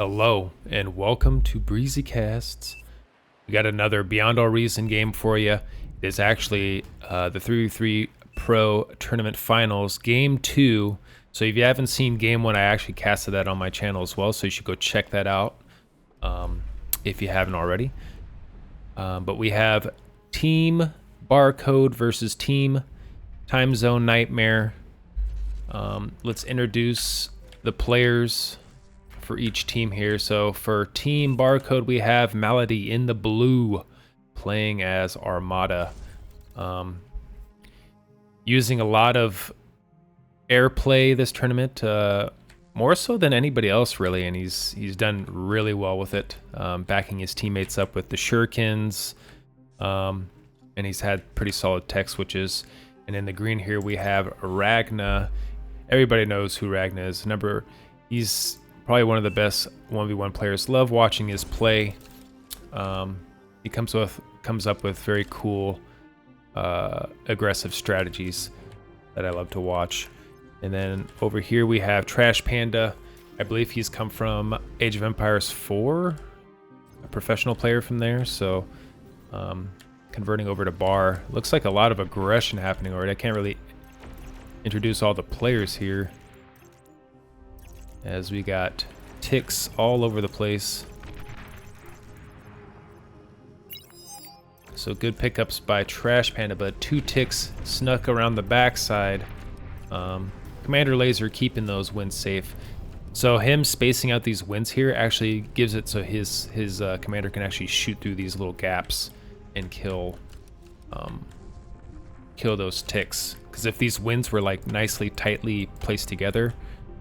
Hello and welcome to Breezy Casts. We got another Beyond All Reason game for you. It is actually the 3v3 Pro Tournament Finals, Game 2. So if you haven't seen Game 1, I actually casted that on my channel as well, so you should go check that out if you haven't already. But we have Team BARCode versus Team Time Zone Nightmare. Let's introduce the players for each team here. So for Team BARCode, we have Malady in the blue playing as Armada, using a lot of airplay this tournament, more so than anybody else really, and he's done really well with it, backing his teammates up with the shurikens, and he's had pretty solid tech switches. And in the green here we have Ragna. Everybody knows who Ragna is. He's probably one of the best 1v1 players. Love watching his play. He comes up with very cool, aggressive strategies that I love to watch. And then over here we have Trash Panda. I believe he's come from Age of Empires 4, a professional player from there. So converting over to Bar. Looks like a lot of aggression happening already. I can't really introduce all the players here, as we got ticks all over the place. So good pickups by Trash Panda, but 2 ticks snuck around the backside. Commander Laser keeping those wins safe. So him spacing out these wins here actually gives it so his commander can actually shoot through these little gaps and kill those ticks. Because if these wins were like nicely tightly placed together,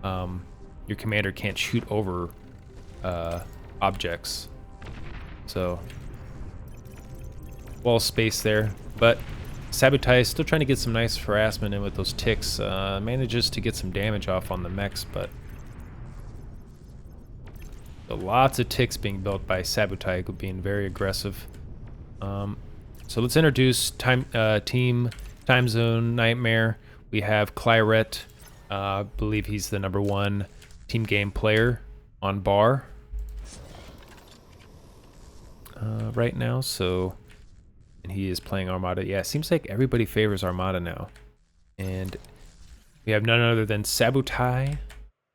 your commander can't shoot over objects. So well spaced there, but Sabotage still trying to get some nice harassment in with those ticks. Manages to get some damage off on the mechs, but lots of ticks being built by Sabotage, being very aggressive. So let's introduce Team Time Zone Nightmare. We have Claret. I believe he's the #1 team game player on Bar right now. And he is playing Armada. Yeah, it seems like everybody favors Armada now. And we have none other than Sabotage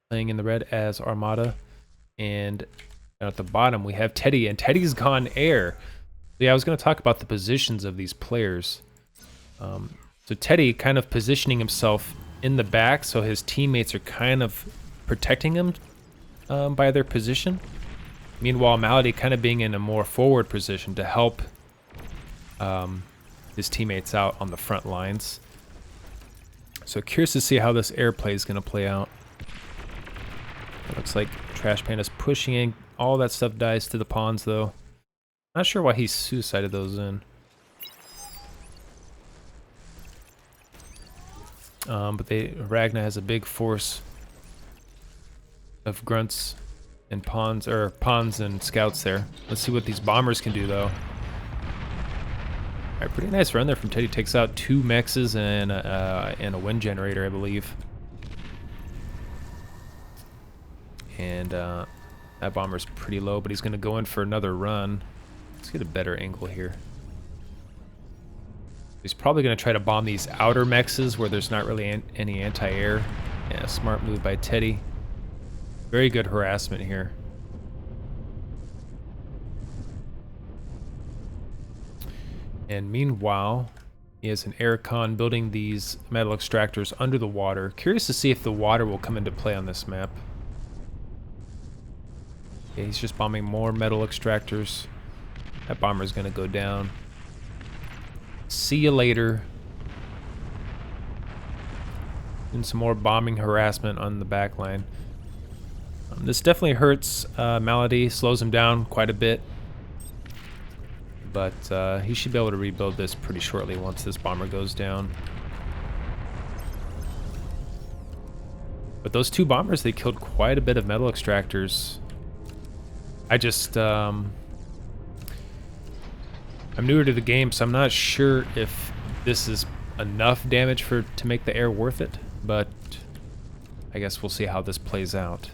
playing in the red as Armada. And at the bottom we have Teddy, and Teddy's gone air. Yeah, I was going to talk about the positions of these players. So Teddy kind of positioning himself in the back, so his teammates are kind of protecting him by their position. Meanwhile, Malady kind of being in a more forward position to help his teammates out on the front lines. So curious to see how this airplay is going to play out. It looks like Trash Panda's pushing in. All that stuff dies to the pawns, though. Not sure why he suicided those in. But Ragna has a big force of grunts and pawns and scouts there. Let's see what these bombers can do, though. Alright, pretty nice run there from Teddy. Takes out 2 mexes and a wind generator, I believe. And that bomber's pretty low, but he's going to go in for another run. Let's get a better angle here. He's probably going to try to bomb these outer mexes where there's not really any anti-air. Yeah, smart move by Teddy. Very good harassment here. And meanwhile, he has an aircon building these metal extractors under the water. Curious to see if the water will come into play on this map. Yeah, he's just bombing more metal extractors. That bomber's gonna go down. See you later. And some more bombing harassment on the back line. This definitely hurts Malady, slows him down quite a bit. But he should be able to rebuild this pretty shortly once this bomber goes down. But those 2 bombers, they killed quite a bit of metal extractors. I just I'm newer to the game, so I'm not sure if this is enough damage to make the air worth it, but I guess we'll see how this plays out.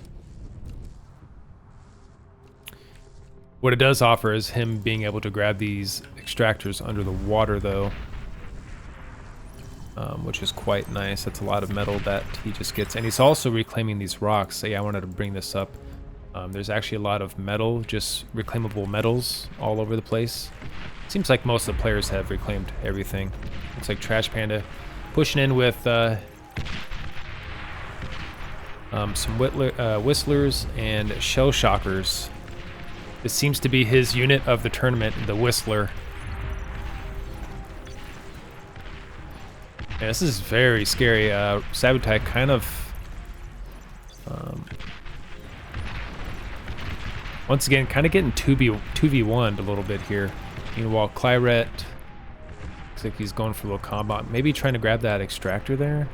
What it does offer is him being able to grab these extractors under the water, though, which is quite nice. That's a lot of metal that he just gets. And he's also reclaiming these rocks. So yeah, I wanted to bring this up. There's actually a lot of metal, just reclaimable metals all over the place. Seems like most of the players have reclaimed everything. Looks like Trash Panda pushing in with some Whistlers and Shell Shockers. This seems to be his unit of the tournament, the Whistler. Yeah, this is very scary. Sabotage kind of... once again, kind of getting 2v1'd a little bit here. Meanwhile, Claret looks like he's going for a little combat. Maybe trying to grab that extractor there.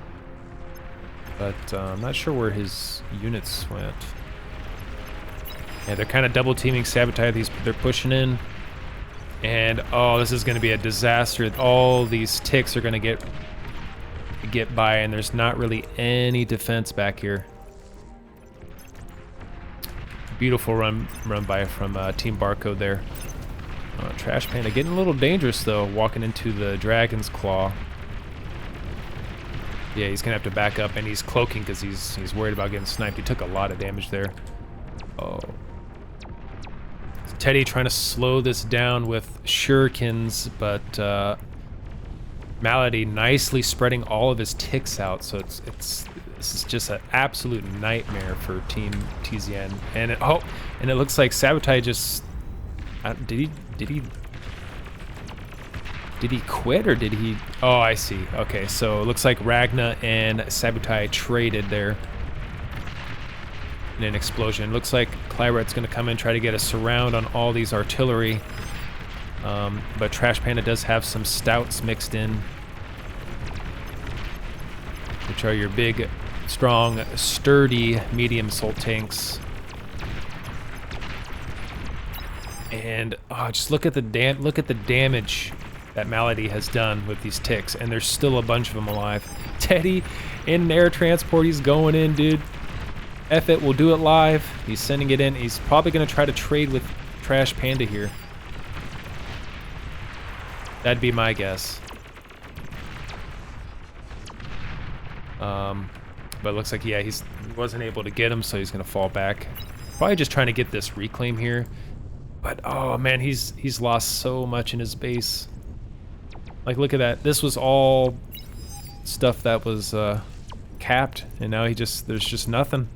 But I'm not sure where his units went. Yeah, they're kind of double teaming Sabotage. They're pushing in. And oh, this is going to be a disaster. All these ticks are going to get by, and there's not really any defense back here. Beautiful run by from Team BARCode there. Trash Panda getting a little dangerous though, walking into the Dragon's Claw. Yeah, he's gonna have to back up, and he's cloaking because he's worried about getting sniped. He took a lot of damage there. Oh. Teddy trying to slow this down with shurikens, but Malady nicely spreading all of his ticks out, so this is just an absolute nightmare for Team TZN. And it looks like Sabotage just did he quit, or did he? Oh, I see. Okay, so it looks like Ragna and Sabotage traded there in an explosion. Looks like Claret's going to come in, try to get a surround on all these artillery. But Trash Panda does have some stouts mixed in, which are your big, strong, sturdy, medium assault tanks. And just look at the damage that Malady has done with these ticks, and there's still a bunch of them alive. Teddy in air transport, he's going in, dude. F it, we'll do it live. He's sending it in. He's probably going to try to trade with Trash Panda here. That'd be my guess. But it looks like, yeah, he wasn't able to get him, so he's going to fall back. Probably just trying to get this reclaim here. But, oh, man, he's lost so much in his base. Like, look at that. This was all stuff that was capped, and now there's just nothing.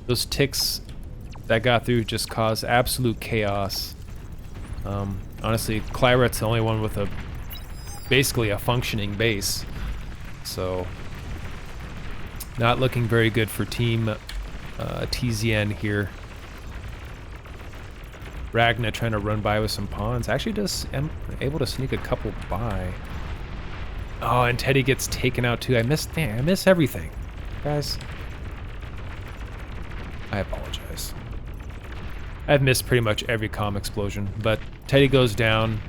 Those ticks that got through just caused absolute chaos. Honestly, Claret's the only one with basically a functioning base. So, not looking very good for Team TZN here. Ragna trying to run by with some pawns. Actually able to sneak a couple by. Oh, and Teddy gets taken out too. I miss everything. Guys, I apologize. I've missed pretty much every comm explosion, but Teddy goes down,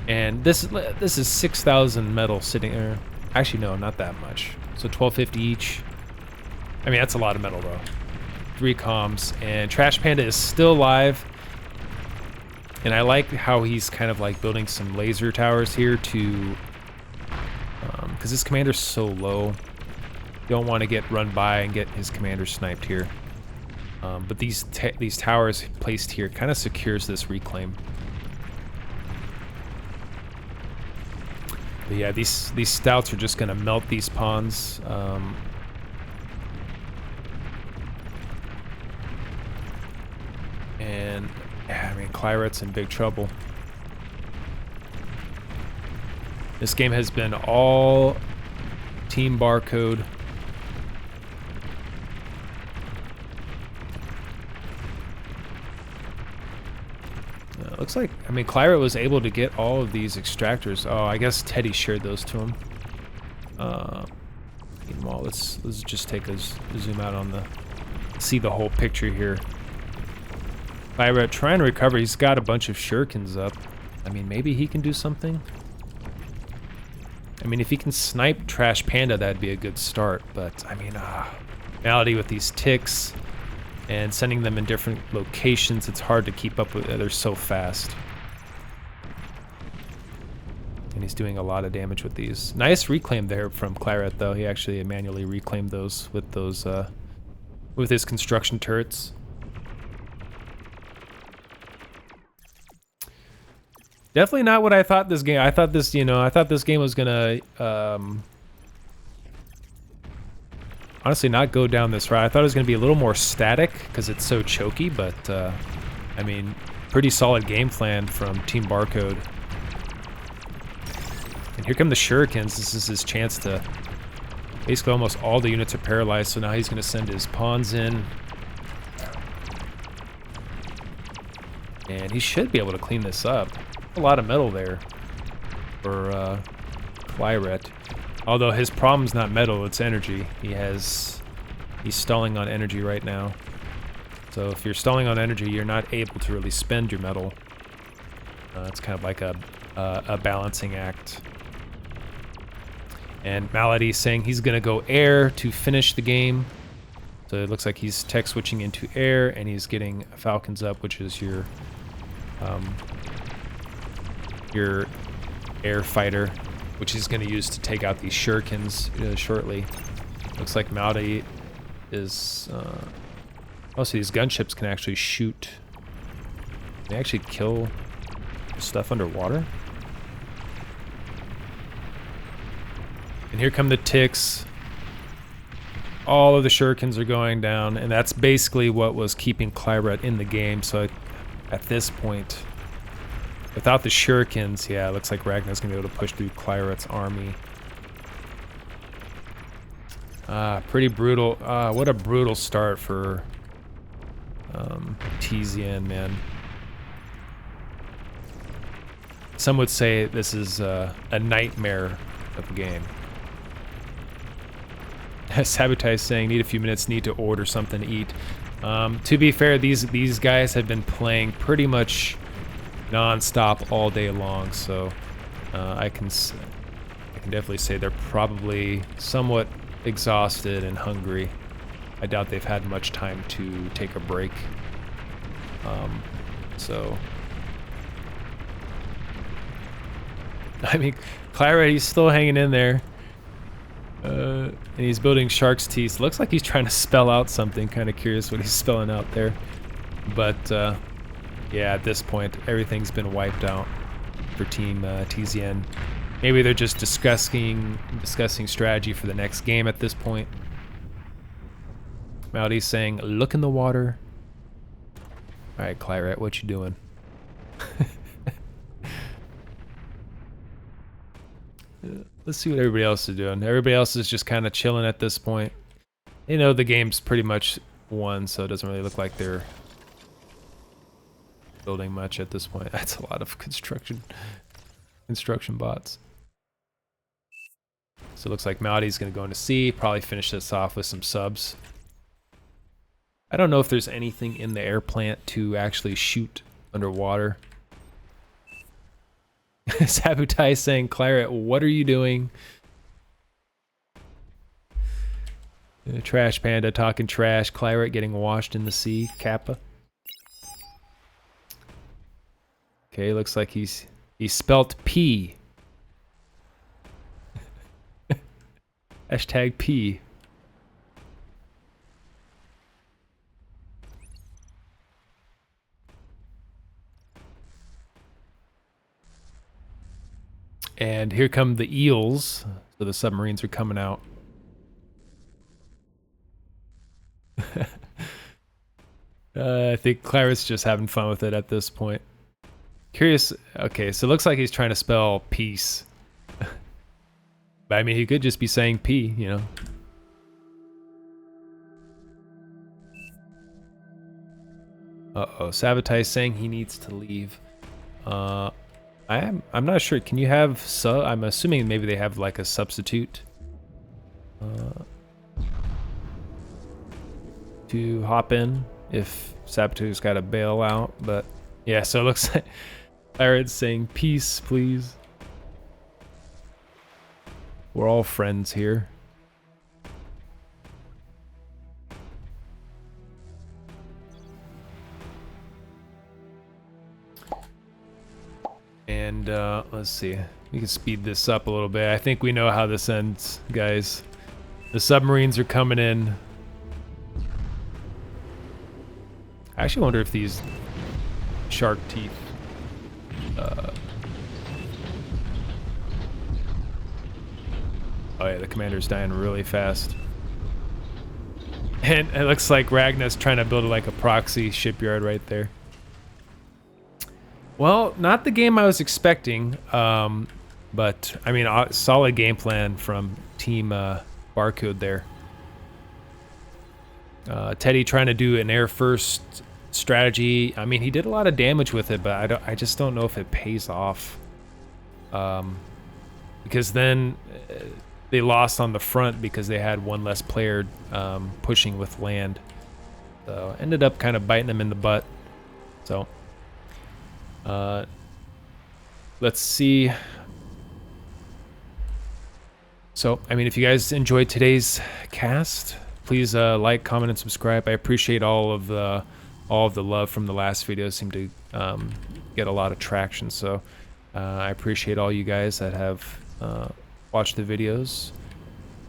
and this is 6,000 metal sitting there. Actually, no, not that much. So 1,250 each. I mean, that's a lot of metal though. 3 comms, and Trash Panda is still alive. And I like how he's kind of like building some laser towers here to, because his commander's so low. Don't want to get run by and get his commander sniped here. But these towers placed here kind of secures this reclaim. But yeah, these stouts are just going to melt these pawns. And yeah, I mean, Claret's in big trouble. This game has been all Team BARCode. Looks like, I mean, Claret was able to get all of these extractors. Oh, I guess Teddy shared those to him. Meanwhile, let's just take a zoom out on see the whole picture here. Claret trying to recover. He's got a bunch of shurikens up. I mean, maybe he can do something. I mean, if he can snipe Trash Panda, that'd be a good start. But I mean, Malady with these ticks and sending them in different locations, it's hard to keep up with. They're so fast. And he's doing a lot of damage with these. Nice reclaim there from Claret, though. He actually manually reclaimed those with his construction turrets. Definitely not what I thought this game. I thought this game was gonna honestly not go down this route. I thought it was gonna be a little more static because it's so choky, but I mean, pretty solid game plan from Team BARCode. And here come the shurikens. This is his chance to... Basically almost all the units are paralyzed, so now he's going to send his pawns in. And he should be able to clean this up. A lot of metal there for Claret. Although his problem's not metal, it's energy. He's stalling on energy right now. So if you're stalling on energy, you're not able to really spend your metal. It's kind of like a balancing act. And Malady saying he's going to go air to finish the game. So it looks like he's tech switching into air, and he's getting Falcons up, which is your air fighter, which he's going to use to take out these shurikens shortly. Looks like Malady is... oh, so these gunships can actually shoot. They actually kill stuff underwater. And here come the ticks. All of the shurikens are going down, and that's basically what was keeping Claret in the game. So at this point, without the shurikens, yeah, it looks like Ragnar's gonna be able to push through Claret's army. Pretty brutal. What a brutal start for TZN, man. Some would say this is a nightmare of a game. Sabotage saying, need a few minutes, need to order something to eat. To be fair, these guys have been playing pretty much non-stop all day long, so I can definitely say they're probably somewhat exhausted and hungry. I doubt they've had much time to take a break. So I mean, Claret, he's still hanging in there. And he's building shark's teeth. Looks like he's trying to spell out something. Kind of curious what he's spelling out there. But yeah, at this point, everything's been wiped out for Team TZN. Maybe they're just discussing strategy for the next game at this point. Maldy's saying, look in the water. All right, Claret, what you doing? Let's see what everybody else is doing. Everybody else is just kind of chilling at this point. You know, the game's pretty much won, so it doesn't really look like they're building much at this point. That's a lot of construction bots. So it looks like Maldy's going to go into C, probably finish this off with some subs. I don't know if there's anything in the air plant to actually shoot underwater. Sabotage saying, Claret, what are you doing? Trash Panda talking trash. Claret getting washed in the sea. Kappa. Okay, looks like he spelt P. Hashtag P. And here come the eels. So the submarines are coming out. I think Claret's just having fun with it at this point. Curious. Okay, so it looks like he's trying to spell peace. But I mean, he could just be saying P, you know. Uh-oh, Sabotage saying he needs to leave. I'm not sure. Can you have I'm assuming maybe they have like a substitute to hop in if Sabotage's got to bail out. But yeah, so it looks like Claret's saying peace, please. We're all friends here. And let's see. We can speed this up a little bit. I think we know how this ends, guys. The submarines are coming in. I actually wonder if these shark teeth... oh yeah, the commander's dying really fast. And it looks like Ragnar's trying to build like a proxy shipyard right there. Well, not the game I was expecting, but I mean, solid game plan from Team BARCode there. Teddy trying to do an air first strategy. I mean, he did a lot of damage with it, but I just don't know if it pays off. Because then they lost on the front because they had one less player pushing with land. So ended up kind of biting them in the butt. So let's see. So, I mean, if you guys enjoyed today's cast, please like, comment, and subscribe. I appreciate all of the love from the last video. It seemed to get a lot of traction. So I appreciate all you guys that have watched the videos.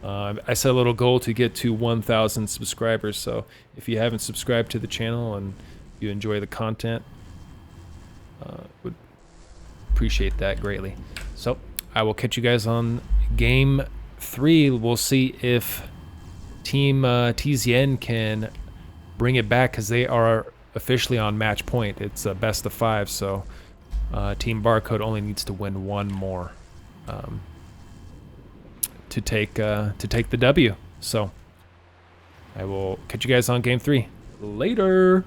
I set a little goal to get to 1,000 subscribers. So if you haven't subscribed to the channel and you enjoy the content, would appreciate that greatly. So I will catch you guys on game 3. We'll see if Team TZN can bring it back, because they are officially on match point. It's a best of 5, so Team BARCode only needs to win one more to take the W. So I will catch you guys on game 3. Later.